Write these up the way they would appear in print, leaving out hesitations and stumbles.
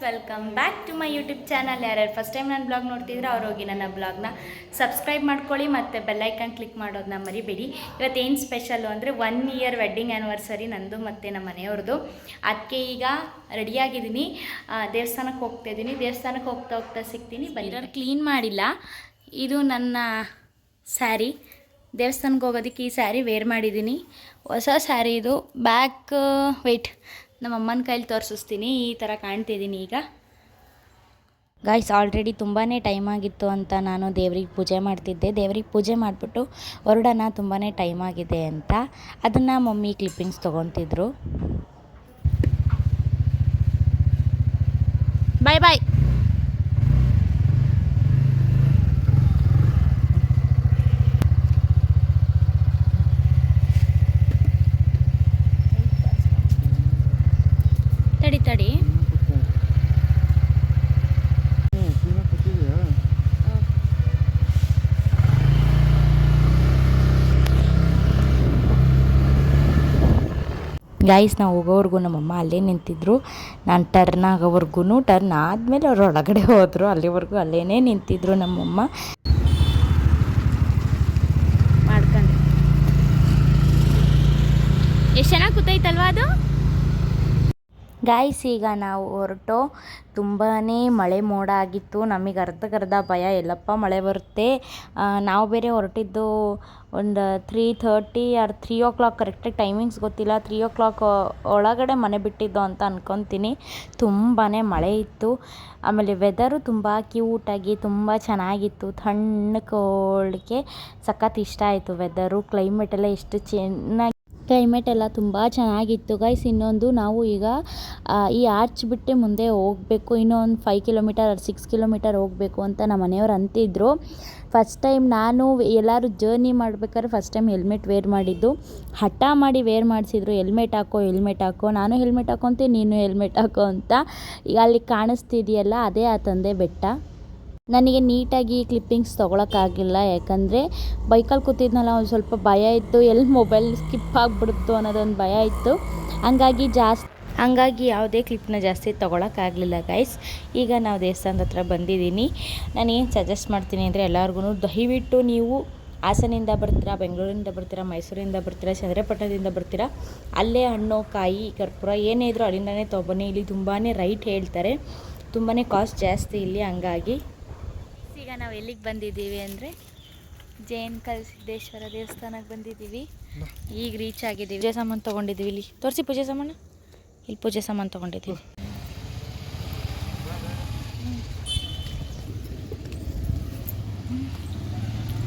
Welcome back to my YouTube channel. ಯಾರ್ಯಾರು first time ನನ್ನ blog ನೋಡ್ತಿದ್ರೆ ಅವ್ರು ಹೋಗಿ ನನ್ನ ಬ್ಲಾಗ್ನ ಸಬ್ಸ್ಕ್ರೈಬ್ ಮಾಡ್ಕೊಳ್ಳಿ ಮತ್ತು ಬೆಲ್ಲೈಕನ್ ಕ್ಲಿಕ್ ಮಾಡೋದನ್ನ ಮರಿಬೇಡಿ. ಇವತ್ತೇನು ಸ್ಪೆಷಲ್ಲು ಅಂದರೆ 1 ಇಯರ್ ವೆಡ್ಡಿಂಗ್ ಆ್ಯನಿವರ್ಸರಿ ನಂದು ಮತ್ತು ನಮ್ಮ ಮನೆಯವ್ರದ್ದು. ಅದಕ್ಕೆ ಈಗ ರೆಡಿಯಾಗಿದ್ದೀನಿ, ದೇವಸ್ಥಾನಕ್ಕೆ ಹೋಗ್ತಾಯಿದ್ದೀನಿ. ದೇವಸ್ಥಾನಕ್ಕೆ ಹೋಗ್ತಾ ಹೋಗ್ತಾ ಸಿಗ್ತೀನಿ. ಬನ್ನಿ. ಕ್ಲೀನ್ ಮಾಡಿಲ್ಲ, ಇದು ನನ್ನ ಸ್ಯಾರಿ. ದೇವಸ್ಥಾನಕ್ಕೆ ಹೋಗೋದಕ್ಕೆ ಈ ಸ್ಯಾರಿ ವೇರ್ ಮಾಡಿದ್ದೀನಿ. ಹೊಸ ಸ್ಯಾರಿ ಇದು. ಬ್ಯಾಕ್ ವೆಯ್ಟ್ ನಮ್ಮ ಅಮ್ಮನ ಕೈಲಿ ತೋರಿಸ್ತೀನಿ. ಈ ಥರ ಕಾಣ್ತಿದ್ದೀನಿ ಈಗ. ಗಾಯ್ಸ್, ಆಲ್ರೆಡಿ ತುಂಬಾ ಟೈಮ್ ಆಗಿತ್ತು ಅಂತ ನಾನು ದೇವ್ರಿಗೆ ಪೂಜೆ ಮಾಡ್ತಿದ್ದೆ. ದೇವ್ರಿಗೆ ಪೂಜೆ ಮಾಡಿಬಿಟ್ಟು ಹೊರಡೋಣ, ತುಂಬಾ ಟೈಮ್ ಆಗಿದೆ ಅಂತ. ಅದನ್ನು ಮಮ್ಮಿ ಕ್ಲಿಪ್ಪಿಂಗ್ಸ್ ತೊಗೊತಿದ್ರು. ಬಾಯ್ ಬಾಯ್. ತಡಿ ತಡಿ. ಗೈಸ್, ನಾವು ಹೋಗೋವರೆಗೂ ನಮ್ಮಮ್ಮ ಅಲ್ಲೇ ನಿಂತಿದ್ರು. ನಾನು ಟರ್ನ್ ಆಗೋವರೆಗೂ, ಟರ್ನ್ ಆದಮೇಲೆ ಅವ್ರು ಒಳಗಡೆ ಹೋದರು. ಅಲ್ಲಿವರೆಗೂ ಅಲ್ಲೇ ನಿಂತಿದ್ರು ನಮ್ಮಮ್ಮ. ಮಾಡ್ಕೊಂಡು ಎಷ್ಟು ಚೆನ್ನಾಗಿ ಕೂತೈತಲ್ವ ಅದು. ಗಾಯ್ಸ್, ಈಗ ನಾವು ಹೊರಟು. ತುಂಬಾ ಮಳೆ ಮೋಡ ಆಗಿತ್ತು. ನಮಗೆ ಅರ್ಧಕ್ಕರ್ಧ ಭಯ, ಎಲ್ಲಪ್ಪ ಮಳೆ ಬರುತ್ತೆ. ನಾವು ಬೇರೆ ಹೊರಟಿದ್ದು ಒಂದು 3:30 ಆರ್ 3 o'clock, ಕರೆಕ್ಟಾಗಿ ಟೈಮಿಂಗ್ಸ್ ಗೊತ್ತಿಲ್ಲ. 3 o'clock ಒಳಗಡೆ ಮನೆ ಬಿಟ್ಟಿದ್ದು ಅಂತ ಅಂದ್ಕೊತೀನಿ. ತುಂಬಾ ಮಳೆ ಇತ್ತು. ಆಮೇಲೆ ವೆದರು ತುಂಬ ಕ್ಯೂಟಾಗಿ ತುಂಬ ಚೆನ್ನಾಗಿತ್ತು. ತಣ್ಣಗೆ ಸಖತ್ ಇಷ್ಟ ಆಯಿತು ವೆದರು. ಕ್ಲೈಮೇಟೆಲ್ಲ ಎಷ್ಟು ಚೆನ್ನಾಗಿ, ಕ್ಲೈಮೇಟ್ ಎಲ್ಲ ತುಂಬ ಚೆನ್ನಾಗಿತ್ತು ಗೈಸ್. ಇನ್ನೊಂದು, ನಾವು ಈಗ ಈ ಆರ್ಚ್ ಬಿಟ್ಟೆ ಮುಂದೆ ಹೋಗಬೇಕು. ಇನ್ನೊಂದು 5 ಕಿಲೋಮೀಟರ್ 6 ಕಿಲೋಮೀಟರ್ ಹೋಗಬೇಕು ಅಂತ ನಮ್ಮ ಮನೆಯವ್ರು ಅಂತಿದ್ರು. ಫಸ್ಟ್ ಟೈಮ್ ನಾನು ಎಲ್ಲರೂ ಜರ್ನಿ ಮಾಡ್ಬೇಕಾದ್ರೆ ಫಸ್ಟ್ ಟೈಮ್ ಹೆಲ್ಮೆಟ್ ವೇರ್ ಮಾಡಿದ್ದು. ಹಠ ಮಾಡಿ ವೇರ್ ಮಾಡಿಸಿದ್ರು, ಹೆಲ್ಮೆಟ್ ಹಾಕೋ. ನಾನು ಹೆಲ್ಮೆಟ್ ಹಾಕೊತೀನಿ, ನೀನು ಹೆಲ್ಮೆಟ್ ಹಾಕೋ ಅಂತ. ಈಗ ಅಲ್ಲಿ ಕಾಣಿಸ್ತಿದೆಯಲ್ಲ, ಅದೇ ಆ ತಂದೆ ಬೆಟ್ಟ. ನನಗೆ ನೀಟಾಗಿ ಕ್ಲಿಪ್ಪಿಂಗ್ಸ್ ತೊಗೊಳಕ್ಕಾಗಿಲ್ಲ, ಯಾಕಂದರೆ ಬೈಕಲ್ಲಿ ಕೂತಿದ್ನಲ್ಲ, ಒಂದು ಸ್ವಲ್ಪ ಭಯ ಇತ್ತು. ಎಲ್ಲಿ ಮೊಬೈಲ್ ಸ್ಕಿಪ್ ಆಗಿಬಿಡ್ತು ಅನ್ನೋದೊಂದು ಭಯ ಇತ್ತು. ಹಂಗಾಗಿ ಯಾವುದೇ ಕ್ಲಿಪ್ನ ಜಾಸ್ತಿ ತೊಗೊಳಕ್ಕಾಗಲಿಲ್ಲ ಗೈಸ್. ಈಗ ನಾವು ದೇವಸ್ಥಾನದ ಹತ್ರ ಬಂದಿದ್ದೀನಿ. ನಾನು ಏನು ಸಜೆಸ್ಟ್ ಮಾಡ್ತೀನಿ ಅಂದರೆ, ಎಲ್ಲರಿಗೂ ದಯವಿಟ್ಟು ನೀವು ಹಾಸನಿಂದ ಬರ್ತೀರಾ, ಬೆಂಗಳೂರಿಂದ ಬರ್ತೀರಾ, ಮೈಸೂರಿಂದ ಬರ್ತೀರಾ, ಚಂದ್ರಪಟ್ಟಣದಿಂದ ಬರ್ತೀರಾ, ಅಲ್ಲೇ ಹಣ್ಣು ಕಾಯಿ ಕರ್ಪೂರ ಏನೇ ಇದ್ರೂ ಅಲ್ಲಿಂದನೇ ತೊಗೊಬನ್ನಿ. ಇಲ್ಲಿ ತುಂಬಾ ರೈಟ್ ಹೇಳ್ತಾರೆ, ತುಂಬಾ ಕಾಸ್ಟ್ ಜಾಸ್ತಿ ಇಲ್ಲಿ. ಹಂಗಾಗಿ ಈಗ ನಾವು ಎಲ್ಲಿಗೆ ಬಂದಿದ್ದೀವಿ ಅಂದರೆ ಜೈನ್ ಕಲ್ಸಿದ್ದೇಶ್ವರ ದೇವಸ್ಥಾನಕ್ಕೆ ಬಂದಿದ್ದೀವಿ. ಈಗ ರೀಚ್ ಆಗಿದ್ದೀವಿ. ಪೂಜೆ ಸಾಮಾನು ತೊಗೊಂಡಿದ್ದೀವಿ. ಇಲ್ಲಿ ತೋರಿಸಿ ಪೂಜೆ ಸಾಮಾನು. ಇಲ್ಲಿ ಪೂಜೆ ಸಾಮಾನು ತೊಗೊಂಡಿದ್ದೀವಿ.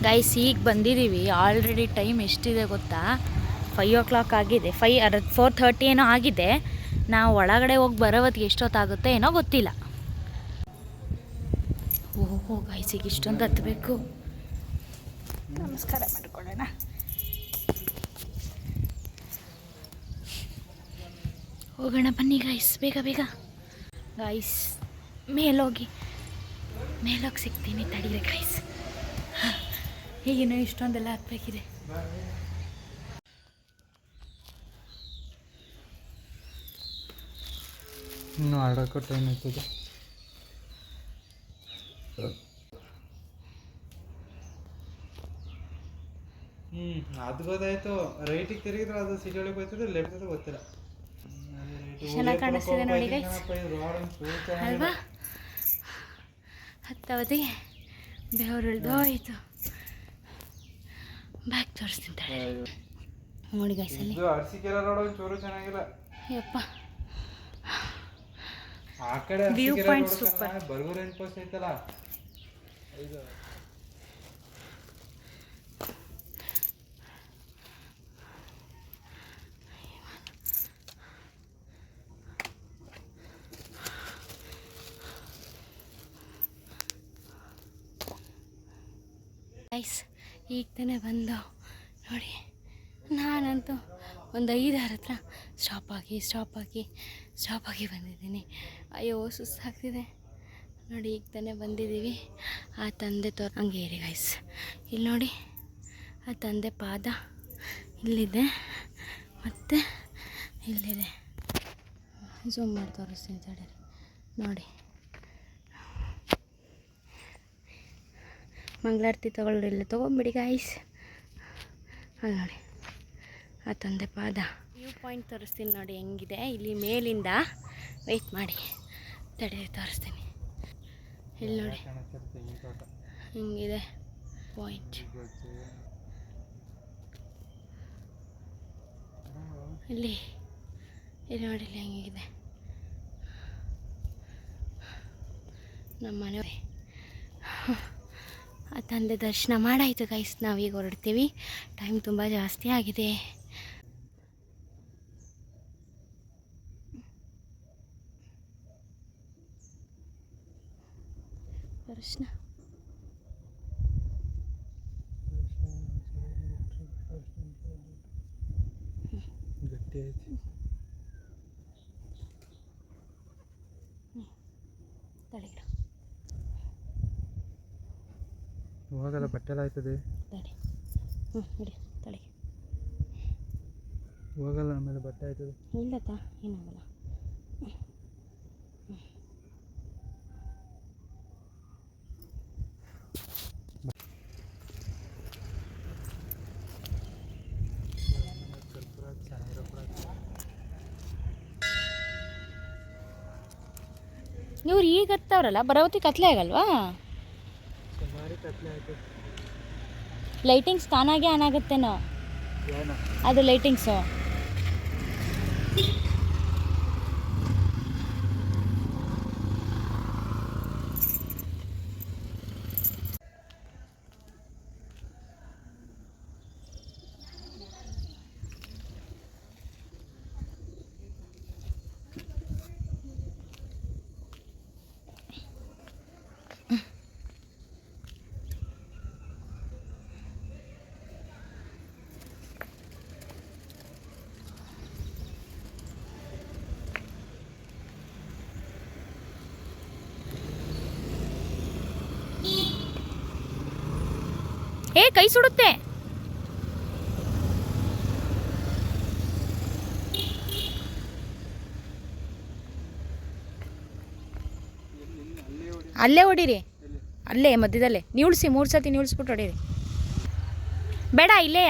ಗೈಸ್, ಈಗ ಬಂದಿದ್ದೀವಿ. ಆಲ್ರೆಡಿ ಟೈಮ್ ಎಷ್ಟಿದೆ ಗೊತ್ತಾ? 5 o'clock ಆಗಿದೆ. 4:30 ಏನೋ ಆಗಿದೆ. ನಾವು ಒಳಗಡೆ ಹೋಗಿ ಬರೋವತ್ತಿಗೆ ಎಷ್ಟೊತ್ತಾಗುತ್ತೆ ಏನೋ ಗೊತ್ತಿಲ್ಲ. ಓಹೋ ಗೈಸ್, ಈಗ ಇಷ್ಟೊಂದು ಹತ್ತಬೇಕು. ನಮಸ್ಕಾರ ಮಾಡಿಕೊಳ್ಳೋಣ. ಹೋಗೋಣ ಬನ್ನಿ ಗೈಸ್, ಬೇಗ ಬೇಗ. ಗೈಸ್, ಮೇಲೋಗಿ ಸಿಗ್ತೀನಿ ತಡೀರಿ ಗೈಸ್. ಈಗಿನ್ನೂ ಇಷ್ಟೊಂದೆಲ್ಲ ಹತ್ತಬೇಕಿದೆ. ಇನ್ನೂ ಆಡೋಕ್ಕೂ ಟೈಮ್ ಇರ್ತದೆ. ಅದು ಗೊತ್ತಾಯ್ತು. ರೈಟಿಗೆ ತಿರುಗಿದ್ರೆ ಅದು ಸಿಟಿ ಒಳಗೆ ಹೋಗ್ತದೆ, ಲೆಫ್ಟ್ ಜೊತೆ ಗೊತ್ತಿಲ್ಲ. ಚೆನ್ನಾಗಿ ಕಾಣಿಸ್ತಿದೆ ನೋಡಿ ಗೈಸ್ ಅಲ್ವಾ? ಹತ್ತವತ್ತಿಗೆ ಬೆವರುಳ್ದೋಯ್ತು. ಬ್ಯಾಗ್ ತೋರಿಸ್ತೀನಿ ನೋಡಿ ಗೈಸ್. ಅಲ್ಲಿ ಅರಸೀಕೆರೆ ರೋಡ್ ಚೂರು ಚೆನ್ನಾಗಿಲ್ಲ. ಯಪ್ಪ, ಆ ಕಡೆ ವ್ಯೂ ಪಾಯಿಂಟ್ ಸೂಪರ್. ಬರ್ಗೂರು ಎಂಟ್ ಪೋಸ್ಟ್ ಐತಲ್ಲ ಇದು. ಗೈಸ್, ಈಗ ತಾನೇ ಬಂದು ನೋಡಿ. ನಾನಂತೂ ಒಂದು 5-6 ಹತ್ರ ಸ್ಟಾಪ್ ಆಗಿ ಬಂದಿದ್ದೀನಿ. ಅಯ್ಯೋ ಸುಸ್ತಾಗ್ತಿದೆ ನೋಡಿ. ಈಗ ತಾನೇ ಬಂದಿದ್ದೀವಿ. ಆ ತಂದೆ ಹಂಗೆ ಇರಿ ಗೈಸ್. ಇಲ್ಲಿ ನೋಡಿ, ಆ ತಂದೆ ಪಾದ ಇಲ್ಲಿದೆ ಮತ್ತು ಇಲ್ಲಿದೆ. ಝೂಮ್ ಮಾಡಿ ತೋರಿಸ್ತೀನಿ ತಡೀರಿ. ನೋಡಿ ಮಂಗಳಾರತಿ ತೊಗೊಳ್ಳಿಲ್ಲ ತೊಗೊಂಬಿಡಿ ಗಾಯ್ಸ್. ಅಲ್ಲಿ ನೋಡಿ ಆ ತಂದೆ ಪಾದ. ವ್ಯೂ ಪಾಯಿಂಟ್ ತೋರಿಸ್ತೀನಿ ನೋಡಿ ಹೆಂಗಿದೆ ಇಲ್ಲಿ ಮೇಲಿಂದ. ವೆಯ್ಟ್ ಮಾಡಿ ತಡೆ ತೋರಿಸ್ತೀನಿ. ಇಲ್ಲಿ ನೋಡಿ ಹಿಂಗಿದೆ ಪಾಯಿಂಟ್. ಇಲ್ಲಿ ಇಲ್ಲಿ ನೋಡಿ ಇಲ್ಲಿ ಹೆಂಗಿದೆ ನಮ್ಮ ಮನೆ. ಆ ತಂದೆ ದರ್ಶನ ಮಾಡಾಯಿತು ಗೈಸ್. ನಾವೀಗ ಹೊರಡ್ತೀವಿ, ಟೈಮ್ ತುಂಬ ಜಾಸ್ತಿ ಆಗಿದೆ. ದರ್ಶನ ಗಟ್ಟಿ ಐತಿ. ತಡೆಗಿಡ ಹೋಗಲ್ಲ ಬಟ್ಟೆ ಎಲ್ಲ ಆಯ್ತದೆ. ತಡೆ ಬಿಡಿ ತಡೆಗೆ ಹೋಗಲ್ಲ ಆಮೇಲೆ ಬಟ್ಟೆ ಆಯ್ತದೆ. ಇಲ್ಲತ್ತ ಏನಾಗಲ್ಲ. ಇವ್ರು ಈಗ ಹತ್ತವ್ರಲ್ಲ, ಬರೋತಿ ಕತ್ಲೆ ಆಗಲ್ವಾ? ಲೈಟಿಂಗ್ಸ್ ತಾನಾಗೆ ಆನ್ ಆಗುತ್ತೇನೋ ಅದು ಲೈಟಿಂಗ್ಸು. ಕೈ ಸುಡುತ್ತೆ. ಅಲ್ಲೇ ಹೊಡೀರಿ, ಅಲ್ಲೇ ಮಧ್ಯದಲ್ಲೇ ನಿಲ್ಸಿ, 3 ಸತಿ ನಿಲ್ಸ್ಬಿಟ್ಟು ಹೊಡೀರಿ. ಬೇಡ ಇಲ್ಲೇ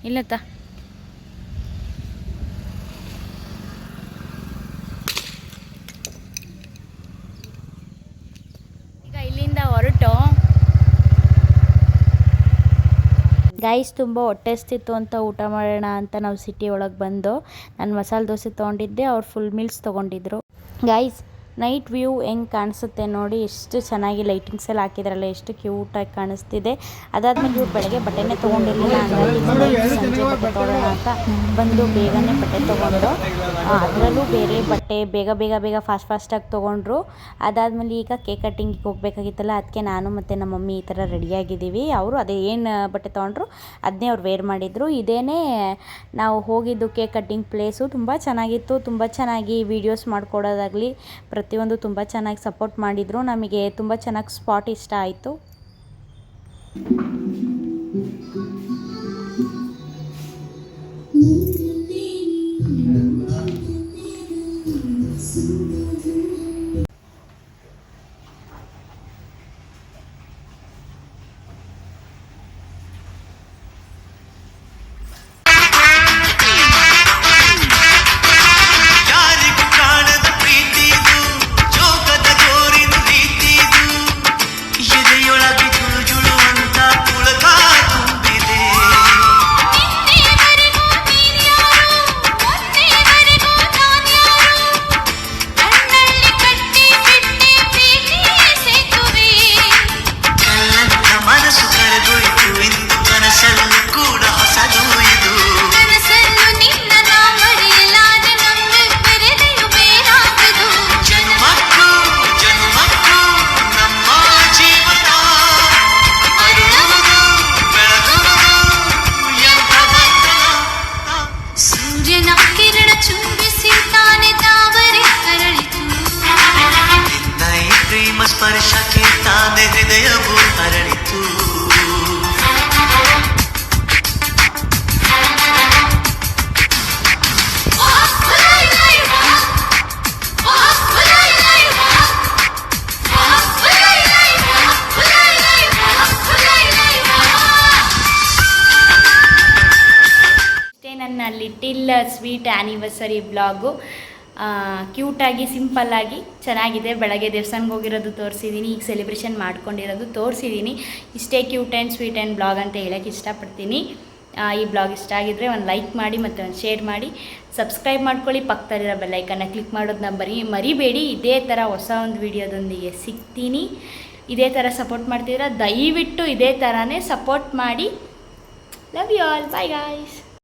ಇಲ್ಲತ್ತ. ಈಗ ಇಲ್ಲಿಂದ ಹೊರಟು ಗೈಸ್ ತುಂಬ ಹೊಟ್ಟೆ ಹಸ್ತಿತ್ತು ಅಂತ ಊಟ ಮಾಡೋಣ ಅಂತ ನಾವು ಸಿಟಿ ಒಳಗೆ ಬಂದು ನಾನು ಮಸಾಲೆ ದೋಸೆ ತೊಗೊಂಡಿದ್ದೆ, ಅವ್ರು ಫುಲ್ ಮೀಲ್ಸ್ ತೊಗೊಂಡಿದ್ರು. ಗೈಸ್ ನೈಟ್ ವ್ಯೂ ಹೆಂಗೆ ಕಾಣಿಸುತ್ತೆ ನೋಡಿ, ಎಷ್ಟು ಚೆನ್ನಾಗಿ ಲೈಟಿಂಗ್ಸ್ ಎಲ್ಲ ಹಾಕಿದ್ರಲ್ಲ, ಎಷ್ಟು ಕ್ಯೂಟಾಗಿ ಕಾಣಿಸ್ತಿದೆ. ಅದಾದ್ಮೇಲೆ ಇವ್ರು ಬೆಳಗ್ಗೆ ಬಟ್ಟೆನೇ ತೊಗೊಂಡಿರಲಿಲ್ಲ, ಹಂಗಾಗಿ ಸಂಜೆ ಬಟ್ಟೆ ತೊಗೊಳ್ಳೋಣ ಅಂತ ಬಂದು ಬೇಗನೆ ಬಟ್ಟೆ ತೊಗೊಂಡು, ಅದರಲ್ಲೂ ಬೇರೆ ಬಟ್ಟೆ ಬೇಗ ಫಾಸ್ಟಾಗಿ ತೊಗೊಂಡ್ರು. ಅದಾದಮೇಲೆ ಈಗ ಕೇಕ್ ಕಟ್ಟಿಂಗಿಗೆ ಹೋಗಬೇಕಾಗಿತ್ತಲ್ಲ, ಅದಕ್ಕೆ ನಾನು ಮತ್ತು ನಮ್ಮ ಮಮ್ಮಿ ಈ ಥರ ರೆಡಿಯಾಗಿದ್ದೀವಿ. ಅವರು ಅದೇ ಏನು ಬಟ್ಟೆ ತೊಗೊಂಡ್ರು ಅದನ್ನೇ ಅವ್ರು ವೇರ್ ಮಾಡಿದರು. ಇದೇನೇ ನಾವು ಹೋಗಿದ್ದು ಕೇಕ್ ಕಟ್ಟಿಂಗ್ ಪ್ಲೇಸು. ತುಂಬ ಚೆನ್ನಾಗಿತ್ತು, ತುಂಬ ಚೆನ್ನಾಗಿ ವೀಡಿಯೋಸ್ ಮಾಡ್ಕೊಡೋದಾಗಲಿ ಪ್ರತಿಯೊಂದು ತುಂಬ ಚೆನ್ನಾಗಿ ಸಪೋರ್ಟ್ ಮಾಡಿದರು. ನಮಗೆ ತುಂಬ ಚೆನ್ನಾಗಿ ಸ್ಪಾಟ್ ಇಷ್ಟ ಆಯಿತು. ನನ್ನ ಲಿಟಿಲ್ ಸ್ವೀಟ್ ಆ್ಯನಿವರ್ಸರಿ ಬ್ಲಾಗು. ಕ್ಯೂಟಾಗಿ ಸಿಂಪಲ್ಲಾಗಿ ಚೆನ್ನಾಗಿದೆ. ಬೆಳಗ್ಗೆ ದೇವಸ್ಥಾನಕ್ಕೆ ಹೋಗಿರೋದು ತೋರಿಸಿದ್ದೀನಿ, ಈಗ ಸೆಲೆಬ್ರೇಷನ್ ಮಾಡ್ಕೊಂಡಿರೋದು ತೋರಿಸಿದ್ದೀನಿ. ಇಷ್ಟೇ cute and sweet and blog ಅಂತ ಹೇಳೋಕ್ಕೆ ಇಷ್ಟಪಡ್ತೀನಿ. ಈ ಬ್ಲಾಗ್ ಇಷ್ಟ ಆಗಿದ್ರೆ ಒಂದು ಲೈಕ್ ಮಾಡಿ ಮತ್ತು ಒಂದು ಶೇರ್ ಮಾಡಿ, ಸಬ್ಸ್ಕ್ರೈಬ್ ಮಾಡ್ಕೊಳ್ಳಿ. ಪಕ್ಕದಲ್ಲಿರೋ ಬೆಲ್ಲೈಕನ್ನ ಕ್ಲಿಕ್ ಮಾಡೋದನ್ನ ಮರಿಬೇಡಿ. ಇದೇ ಥರ ಹೊಸ ಒಂದು ವಿಡಿಯೋದೊಂದಿಗೆ ಸಿಗ್ತೀನಿ. ಇದೇ ಥರ ಸಪೋರ್ಟ್ ಮಾಡ್ತಿದ್ದೀರಾ, ದಯವಿಟ್ಟು ಇದೇ ಥರನೇ ಸಪೋರ್ಟ್ ಮಾಡಿ. Love you all. Bye guys.